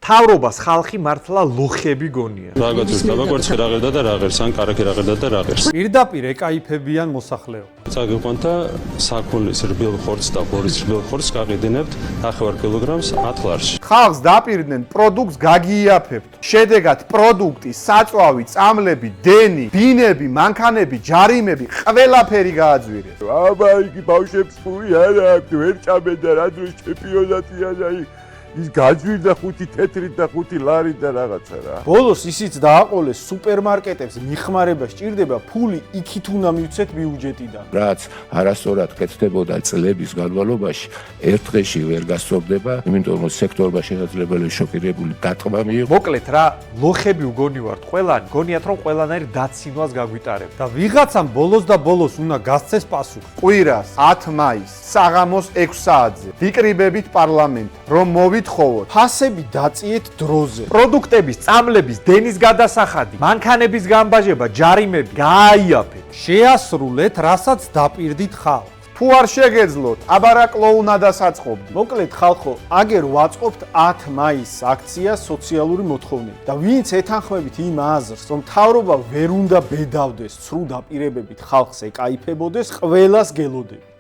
მთავრობას ხალხი მართლა ლოხები გონია. Რაღაცა დაბაგვარცხე რა ღერდა და რა ღერს, ან კარაქი რა ღერდა და რა ღერს. პირდაპირ ეკაიფებიან მოსახლეობა. წაგიყვანთა საქონლის რბილ ხორცს და ბორის რბილ ხორცს გაგიდინებთ 10 კილოგრამს 10 ლარში. ხალხს დაპირდნენ პროდუქტს გაგიაფებთ. შედეგად პროდუქტი, საწვავი, წამლები, დენი, ბინები, მანქანები, ჯარიმები ყველაფერი გააძვირეს. აბა იგი ბავშვებს ფული არ აქვს, ვერ ჭამენ და რა დროს ჩემპიონატია და ის გაძვირდა 5 თეთრით და 5 ლარით და რაღაცა რა. ბოლოს ისიც დააყოლეს სუპერმარკეტებს მიხმარება სჭირდება ფული იქით უნდა მივცეთ ბიუჯეტიდან. რაც არასწორად კეთდებოდა წლების განმავლობაში, ერთ დღეში ვერ გასწორდება, იმიტომ რომ სექტორმა შესაძლებელი შოკირებული გატყმა მიიღო. მოკლედ რა, ლოხები უგონი ვართ ყველანი, გონიათ რომ ყველანაირ დაცინვას გაგვიტარებ. და ვიღაცამ ბოლოს და ბოლოს უნდა გასცეს პასუხი. კვირას 10 მაისს საღამოს 6 საათზე ვიკრიბებით პარლამენტი, რომ მოვითხოვოთ ფასები დაწიეთ დროზე. პროდუქტების, წამლების, დენის გადასახადი, მანქანების გამბაჟება, ჯარიმები გააიაფეთ. შეასრულეთ, რასაც დაპირდით ხალხს. თუ არ შეგეძლოთ, აბარა კლოუნადა საწყობდი. მოკლედ ხალხო, აგერ ვაწყობთ 10 მაისს აქცია სოციალური მოთხოვნით და ვინც ეთანხმებით იმ აზრს, რომ მთავრობა ვერ უნდა ბედავდეს ცრუ დაპირებებით ხალხს ეკაიფებოდეს, ყველას გელოდებით.